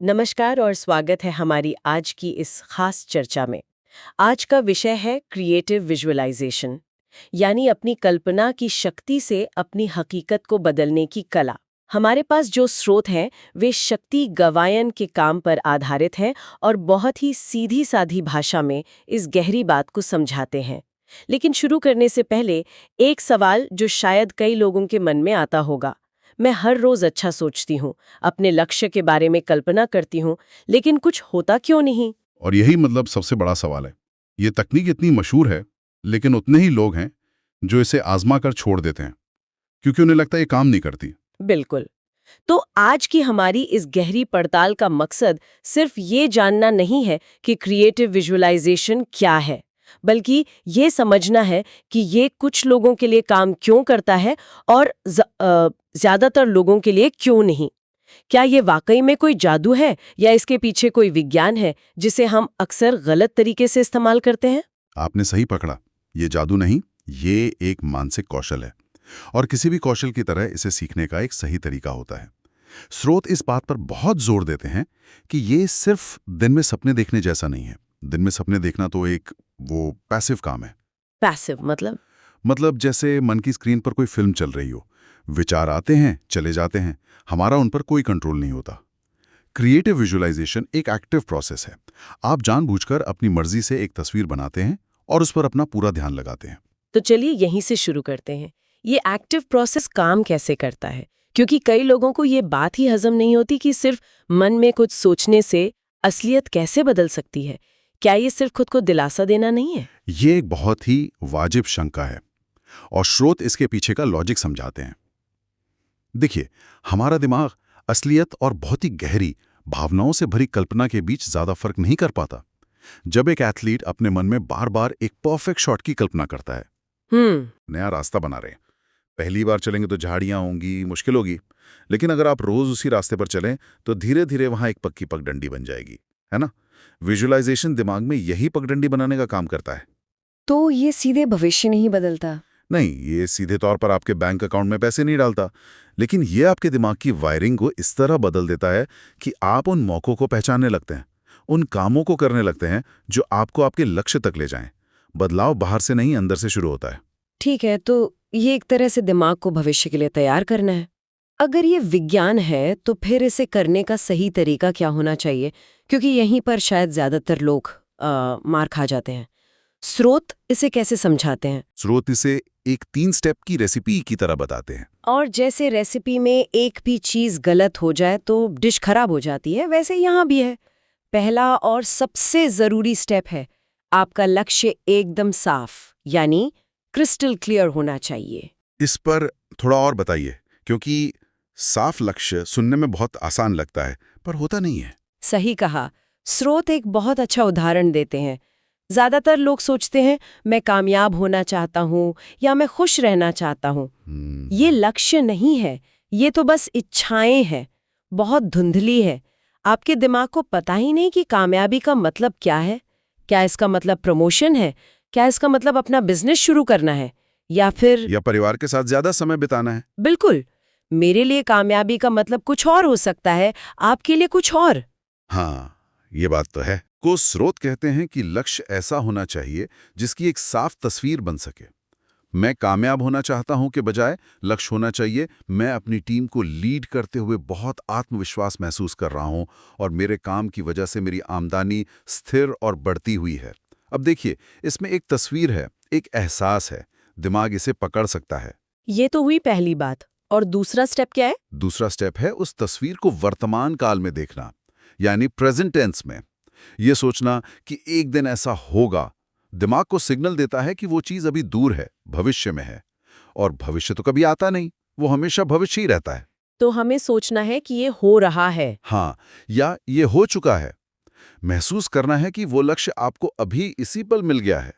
नमस्कार और स्वागत है हमारी आज की इस खास चर्चा में। आज का विषय है क्रिएटिव विजुअलाइजेशन, यानी अपनी कल्पना की शक्ति से अपनी हकीकत को बदलने की कला। हमारे पास जो स्रोत हैं वे शक्ति गवायन के काम पर आधारित हैं और बहुत ही सीधी साधी भाषा में इस गहरी बात को समझाते हैं। लेकिन शुरू करने से पहले एक सवाल जो शायद कई लोगों के मन में आता होगा। मैं हर रोज अच्छा सोचती हूँ, अपने लक्ष्य के बारे में कल्पना करती हूँ, लेकिन कुछ होता क्यों नहीं? और यही मतलब सबसे बड़ा सवाल है। ये तकनीक इतनी मशहूर है, लेकिन उतने ही लोग हैं जो इसे आजमा कर छोड़ देते हैं, क्योंकि उन्हें लगता है ये काम नहीं करती। बिल्कुल। तो आज की हमारी इस गहरी पड़ताल का मकसद सिर्फ ये जानना नहीं है कि क्रिएटिव विजुअलाइजेशन क्या है, बल्कि ये समझना है कि ये कुछ लोगों के लिए काम क्यों करता है और ज्यादातर लोगों के लिए क्यों नहीं। क्या ये वाकई में कोई जादू है या इसके पीछे कोई विज्ञान है जिसे हम अक्सर गलत तरीके से इस्तेमाल करते हैं? आपने सही पकड़ा। ये जादू नहीं, ये एक मानसिक कौशल है। और किसी भी कौशल की तरह इसे सीखने का एक सही तरीका होता है। स्रोत इस बात पर बहुत जोर देते हैं कि ये सिर्फ दिन में सपने देखने जैसा नहीं है। दिन में सपने देखना तो एक वो पैसिव काम है। पैसिव मतलब जैसे मन की स्क्रीन पर कोई फिल्म चल रही हो, विचार आते हैं चले जाते हैं, हमारा उन पर कोई कंट्रोल नहीं होता। क्रिएटिव विजुअलाइजेशन एक एक्टिव प्रोसेस है। आप जानबूझकर अपनी मर्जी से एक तस्वीर बनाते हैं और उस पर अपना पूरा ध्यान लगाते हैं। तो चलिए यहीं से शुरू करते हैं। ये एक्टिव प्रोसेस काम कैसे करता है? क्योंकि कई लोगों को ये बात ही हजम नहीं होती कि सिर्फ मन में कुछ सोचने से असलियत कैसे बदल सकती है। क्या ये सिर्फ खुद को दिलासा देना नहीं है? ये एक बहुत ही वाजिब शंका है और स्रोत इसके पीछे का लॉजिक समझाते हैं। देखिए, हमारा दिमाग असलियत और बहुत ही गहरी भावनाओं से भरी कल्पना के बीच ज्यादा फर्क नहीं कर पाता। जब एक एथलीट अपने मन में बार बार एक परफेक्ट शॉट की कल्पना करता है, नया रास्ता बना रहे हैं, पहली बार चलेंगे तो झाड़ियां होंगी, मुश्किल होगी, लेकिन अगर आप रोज उसी रास्ते पर चलें तो धीरे धीरे वहां एक पक्की पगडंडी बन जाएगी, है ना? विजुअलाइजेशन दिमाग में यही पगडंडी बनाने का काम करता है। तो ये सीधे भविष्य नहीं बदलता? नहीं, ये सीधे तौर पर आपके बैंक अकाउंट में पैसे नहीं डालता, लेकिन ये आपके दिमाग की वायरिंग को इस तरह बदल देता है कि आप उन मौकों को पहचानने लगते हैं, उन कामों को करने लगते हैं जो आपको आपके लक्ष्य तक ले जाएं। बदलाव बाहर से नहीं, अंदर से शुरू होता है। ठीक है, तो ये एक तरह से दिमाग को भविष्य के लिए तैयार करना है। अगर ये विज्ञान है तो फिर इसे करने का सही तरीका क्या होना चाहिए? क्योंकि यहीं पर शायद ज्यादातर लोग मार खा जाते हैं। स्रोत इसे कैसे समझाते हैं? स्रोत इसे एक 3 स्टेप की रेसिपी की तरह बताते हैं। और जैसे रेसिपी में एक भी चीज गलत हो जाए तो डिश खराब हो जाती है, वैसे यहाँ भी है। पहला और सबसे जरूरी स्टेप है, आपका लक्ष्य एकदम साफ, यानी क्रिस्टल क्लियर होना चाहिए। इस पर थोड़ा और बताइए, क्योंकि साफ लक्ष्य सुनने में बहुत आसान लगता है पर होता नहीं है। सही कहा। स्रोत एक बहुत अच्छा उदाहरण देते हैं। ज्यादातर लोग सोचते हैं मैं कामयाब होना चाहता हूँ या मैं खुश रहना चाहता हूँ। ये लक्ष्य नहीं है, ये तो बस इच्छाएं हैं, बहुत धुंधली है। आपके दिमाग को पता ही नहीं कि कामयाबी का मतलब क्या है। क्या इसका मतलब प्रमोशन है? क्या इसका मतलब अपना बिजनेस शुरू करना है? या परिवार के साथ ज्यादा समय बिताना है। बिल्कुल, मेरे लिए कामयाबी का मतलब कुछ और हो सकता है, आपके लिए कुछ और। हाँ, ये बात तो है। को स्रोत कहते हैं कि लक्ष्य ऐसा होना चाहिए जिसकी एक साफ तस्वीर बन सके। मैं कामयाब होना चाहता हूं के बजाय लक्ष्य होना चाहिए मैं अपनी टीम को लीड करते हुए बहुत आत्मविश्वास महसूस कर रहा हूं और मेरे काम की वजह से मेरी आमदनी स्थिर और बढ़ती हुई है। अब देखिए, इसमें एक तस्वीर है, एक एहसास है, दिमाग इसे पकड़ सकता है। ये तो हुई पहली बात। और दूसरा स्टेप क्या है? दूसरा स्टेप है उस तस्वीर को वर्तमान काल में देखना, यानी प्रेजेंट टेंस में। ये सोचना कि एक दिन ऐसा होगा, दिमाग को सिग्नल देता है कि वो चीज अभी दूर है, भविष्य में है। और भविष्य तो कभी आता नहीं, वो हमेशा भविष्य ही रहता है। तो हमें सोचना है कि ये हो रहा है। हाँ, या ये हो चुका है। महसूस करना है कि वो लक्ष्य आपको अभी इसी पल मिल गया है।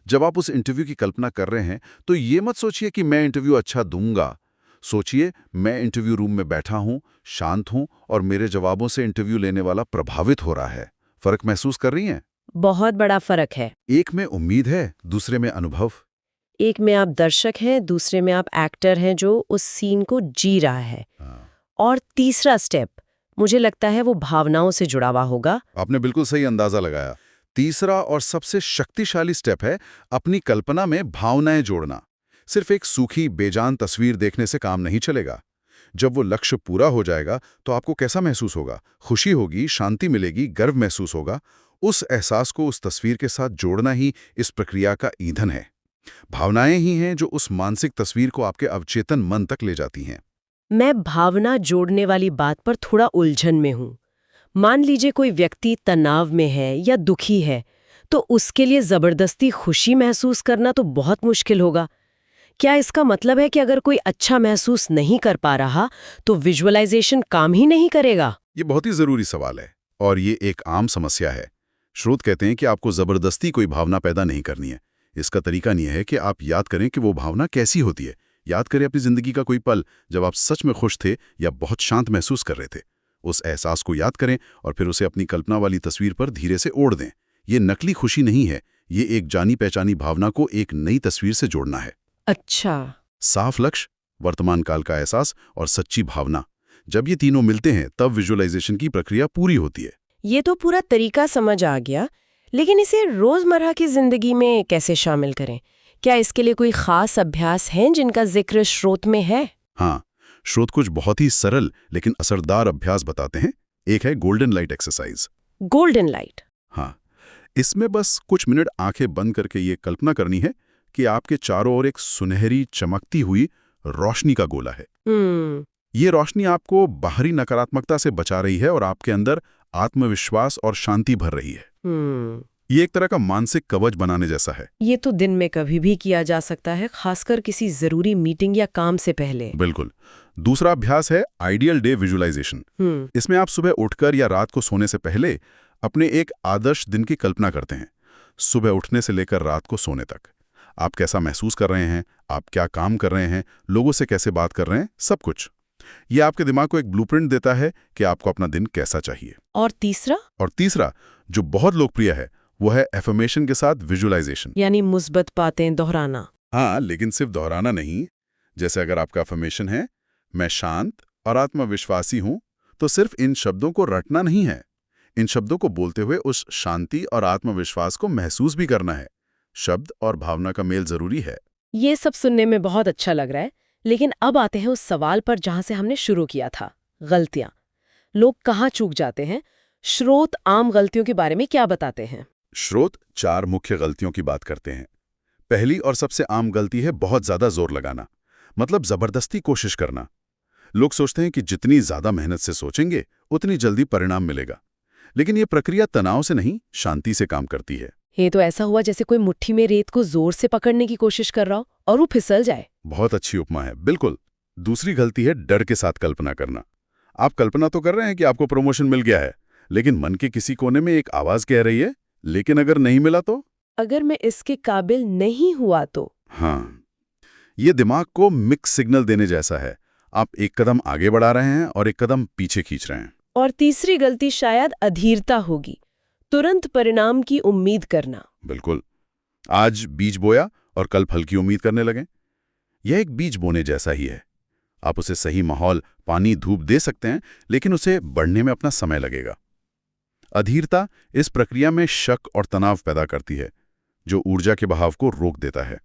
जब आप उस इंटरव्यू की कल्पना कर रहे हैं तो ये मत सोचिए कि मैं इंटरव्यू अच्छा दूंगा। सोचिए, मैं इंटरव्यू रूम में बैठा हूं, शांत हूं और मेरे जवाबों से इंटरव्यू लेने वाला प्रभावित हो रहा है। फर्क महसूस कर रही हैं? बहुत बड़ा फर्क है। एक में उम्मीद है, दूसरे में अनुभव। एक में आप दर्शक हैं, दूसरे में आप एक्टर हैं जो उस सीन को जी रहा है। हाँ। और तीसरा स्टेप, मुझे लगता है वो भावनाओं से जुड़ा हुआ होगा। आपने बिल्कुल सही अंदाजा लगाया। तीसरा और सबसे शक्तिशाली स्टेप है अपनी कल्पना में भावनाएं जोड़ना। सिर्फ एक सूखी बेजान तस्वीर देखने से काम नहीं चलेगा। जब वो लक्ष्य पूरा हो जाएगा तो आपको कैसा महसूस होगा? खुशी होगी, शांति मिलेगी, गर्व महसूस होगा। उस एहसास को उस तस्वीर के साथ जोड़ना ही इस प्रक्रिया का ईंधन है। भावनाएं ही हैं जो उस मानसिक तस्वीर को आपके अवचेतन मन तक ले जाती हैं। मैं भावना जोड़ने वाली बात पर थोड़ा उलझन में हूँ। मान लीजिए कोई व्यक्ति तनाव में है या दुखी है, तो उसके लिए जबरदस्ती खुशी महसूस करना तो बहुत मुश्किल होगा। क्या इसका मतलब है कि अगर कोई अच्छा महसूस नहीं कर पा रहा तो विजुअलाइजेशन काम ही नहीं करेगा? ये बहुत ही जरूरी सवाल है और ये एक आम समस्या है। स्रोत कहते हैं कि आपको जबरदस्ती कोई भावना पैदा नहीं करनी है। इसका तरीका नहीं है कि आप याद करें कि वो भावना कैसी होती है। याद करें अपनी जिंदगी का कोई पल जब आप सच में खुश थे या बहुत शांत महसूस कर रहे थे। उस एहसास को याद करें और फिर उसे अपनी कल्पना वाली तस्वीर पर धीरे से ओढ़ दें। ये नकली खुशी नहीं है, ये एक जानी पहचानी भावना को एक नई तस्वीर से जोड़ना है। अच्छा। साफ लक्ष्य, वर्तमान काल का एहसास और सच्ची भावना, जब ये तीनों मिलते हैं तब विजुअलाइजेशन की प्रक्रिया पूरी होती है। ये तो पूरा तरीका समझ आ गया, लेकिन इसे रोजमर्रा की जिंदगी में कैसे शामिल करें? क्या इसके लिए कोई खास अभ्यास हैं जिनका जिक्र स्रोत में है? हाँ, स्रोत कुछ बहुत ही सरल लेकिन असरदार अभ्यास बताते हैं। एक है golden light exercise. Golden light? हाँ, इसमें बस कुछ मिनट आंखें बंद करके ये कल्पना करनी है कि आपके चारों ओर एक सुनहरी चमकती हुई रोशनी का गोला है। ये रोशनी आपको बाहरी नकारात्मकता से बचा रही है और आपके अंदर आत्मविश्वास और शांति भर रही है। ये एक तरह का मानसिक कवच बनाने जैसा है। ये तो दिन में कभी भी किया जा सकता है, खासकर किसी जरूरी मीटिंग या काम से पहले। बिल्कुल। दूसरा अभ्यास है आइडियल डे विजुअलाइजेशन। इसमें आप सुबह उठकर या रात को सोने से पहले अपने एक आदर्श दिन की कल्पना करते हैं। सुबह उठने से लेकर रात को सोने तक आप कैसा महसूस कर रहे हैं, आप क्या काम कर रहे हैं, लोगों से कैसे बात कर रहे हैं, सब कुछ। ये आपके दिमाग को एक ब्लूप्रिंट देता है कि आपको अपना दिन कैसा चाहिए। और तीसरा जो बहुत लोकप्रिय है वो है एफर्मेशन के साथ विजुअलाइजेशन, यानी मुस्बत बातें दोहराना। हाँ, लेकिन सिर्फ दोहराना नहीं। जैसे अगर आपका एफर्मेशन है मैं शांत और आत्मविश्वासी हूं, तो सिर्फ इन शब्दों को रटना नहीं है। इन शब्दों को बोलते हुए उस शांति और आत्मविश्वास को महसूस भी करना है। शब्द और भावना का मेल जरूरी है। ये सब सुनने में बहुत अच्छा लग रहा है, लेकिन अब आते हैं उस सवाल पर जहां से हमने शुरू किया था, गलतियां। लोग कहाँ चूक जाते हैं? स्रोत आम गलतियों के बारे में क्या बताते हैं? स्रोत 4 मुख्य गलतियों की बात करते हैं। पहली और सबसे आम गलती है बहुत ज्यादा जोर लगाना, मतलब जबरदस्ती कोशिश करना। लोग सोचते हैं कि जितनी ज्यादा मेहनत से सोचेंगे उतनी जल्दी परिणाम मिलेगा, लेकिन ये प्रक्रिया तनाव से नहीं, शांति से काम करती है। ये तो ऐसा हुआ जैसे कोई मुट्ठी में रेत को जोर से पकड़ने की कोशिश कर रहा हो और वो फिसल जाए। बहुत अच्छी उपमा है, बिल्कुल। दूसरी गलती है डर के साथ कल्पना करना। आप कल्पना तो कर रहे हैं कि आपको प्रमोशन मिल गया है, लेकिन मन के किसी कोने में एक आवाज कह रही है, लेकिन अगर नहीं मिला तो? अगर मैं इसके काबिल नहीं हुआ तो? हाँ, ये दिमाग को मिक्स सिग्नल देने जैसा है। आप एक कदम आगे बढ़ा रहे हैं और एक कदम पीछे खींच रहे हैं। और तीसरी गलती शायद अधीरता होगी, तुरंत परिणाम की उम्मीद करना। बिल्कुल। आज बीज बोया और कल फल की उम्मीद करने लगे। यह एक बीज बोने जैसा ही है। आप उसे सही माहौल, पानी, धूप दे सकते हैं, लेकिन उसे बढ़ने में अपना समय लगेगा। अधीरता इस प्रक्रिया में शक और तनाव पैदा करती है, जो ऊर्जा के बहाव को रोक देता है।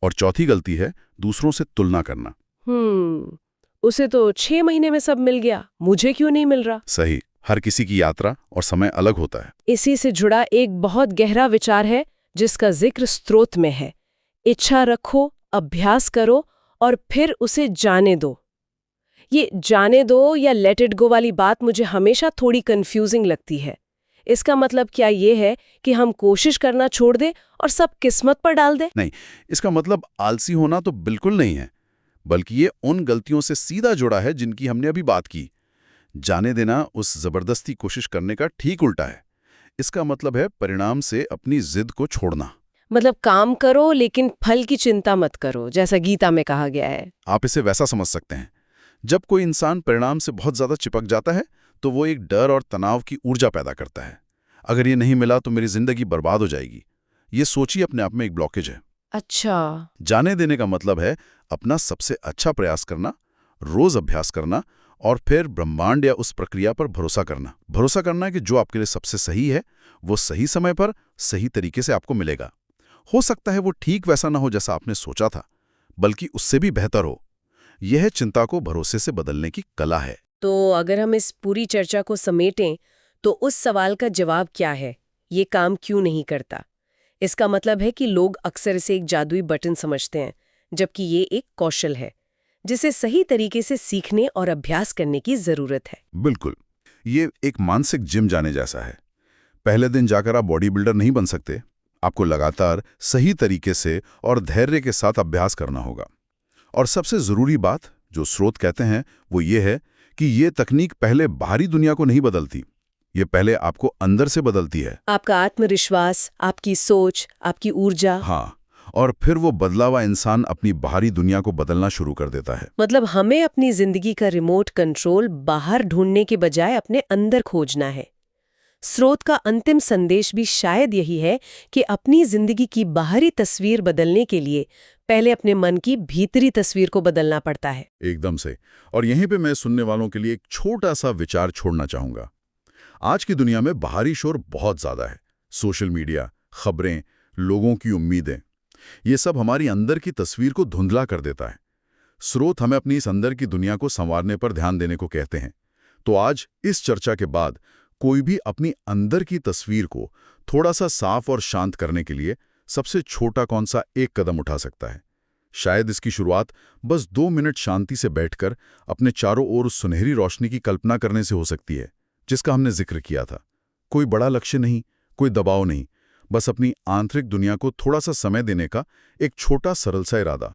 और चौथी गलती है दूसरों से तुलना करना। उसे तो 6 महीने में सब मिल गया, मुझे क्यों नहीं मिल रहा? सही। हर किसी की यात्रा और समय अलग होता है। इसी से जुड़ा एक बहुत गहरा विचार है जिसका जिक्र स्रोत में है। इच्छा रखो, अभ्यास करो और फिर उसे जाने दो। ये जाने दो या लेट इट गो वाली बात मुझे हमेशा थोड़ी कंफ्यूजिंग लगती है। इसका मतलब क्या ये है कि हम कोशिश करना छोड़ दें और सब किस्मत पर डाल दें? नहीं, इसका मतलब आलसी होना तो बिल्कुल नहीं है, बल्कि ये उन गलतियों से सीधा जुड़ा है जिनकी हमने अभी बात की। जाने देना उस जबरदस्ती कोशिश करने का ठीक उल्टा है। इसका मतलब है परिणाम से अपनी जिद को छोड़ना। मतलब काम करो लेकिन फल की चिंता मत करो, जैसा गीता में कहा गया है। आप इसे वैसा समझ सकते हैं। जब कोई इंसान परिणाम से बहुत ज्यादा चिपक जाता है तो वो एक डर और तनाव की ऊर्जा पैदा करता है। अगर ये नहीं मिला तो मेरी जिंदगी बर्बाद हो जाएगी। ये सोच ही अपने आप में एक ब्लॉकेज है। अच्छा। जाने देने का मतलब है अपना सबसे अच्छा प्रयास करना, रोज अभ्यास करना और फिर ब्रह्मांड या उस प्रक्रिया पर भरोसा करना है कि जो आपके लिए सबसे सही है वो सही समय पर सही तरीके से आपको मिलेगा। हो सकता है वो ठीक वैसा ना हो जैसा आपने सोचा था, बल्कि उससे भी बेहतर हो। यह चिंता को भरोसे से बदलने की कला है। तो अगर हम इस पूरी चर्चा को समेटें तो उस सवाल का जवाब क्या है, ये काम क्यों नहीं करता? इसका मतलब है कि लोग अक्सर इसे एक जादुई बटन समझते हैं, जबकि ये एक कौशल है जिसे सही तरीके से सीखने और अभ्यास करने की जरूरत है। बिल्कुल, ये एक मानसिक जिम जाने जैसा है। पहले दिन जाकर आप बॉडी बिल्डर नहीं बन सकते। आपको लगातार सही तरीके से और धैर्य के साथ अभ्यास करना होगा। और सबसे जरूरी बात जो स्रोत कहते हैं वो ये है कि ये तकनीक पहले बाहरी दुनिया को नहीं बदलती, ये पहले आपको अंदर से बदलती है। आपका आत्मविश्वास, आपकी सोच, आपकी ऊर्जा। हाँ, और फिर वो बदला हुआ इंसान अपनी बाहरी दुनिया को बदलना शुरू कर देता है। मतलब हमें अपनी जिंदगी का रिमोट कंट्रोल बाहर ढूंढने के बजाय अपने अंदर खोजना है। स्रोत का अंतिम संदेश भी शायद यही है कि अपनी जिंदगी की बाहरी तस्वीर बदलने के लिए पहले अपने मन की भीतरी तस्वीर को बदलना पड़ता है। एकदम से। और यहीं पे मैं सुनने वालों के लिए एक छोटा सा विचार छोड़ना चाहूंगा। आज की दुनिया में बाहरी शोर बहुत ज्यादा है। सोशल मीडिया, खबरें, लोगों की उम्मीदें, ये सब हमारी अंदर की तस्वीर को धुंधला कर देता है। स्रोत हमें अपनी इस अंदर की दुनिया को संवारने पर ध्यान देने को कहते हैं। तो आज इस चर्चा के बाद कोई भी अपनी अंदर की तस्वीर को थोड़ा सा साफ और शांत करने के लिए सबसे छोटा कौन सा एक कदम उठा सकता है? शायद इसकी शुरुआत बस 2 मिनट शांति से बैठकर अपने चारों ओर उस सुनहरी रोशनी की कल्पना करने से हो सकती है, जिसका हमने जिक्र किया था। कोई बड़ा लक्ष्य नहीं, कोई दबाव नहीं, बस अपनी आंतरिक दुनिया को थोड़ा सा समय देने का एक छोटा सरल सा इरादा।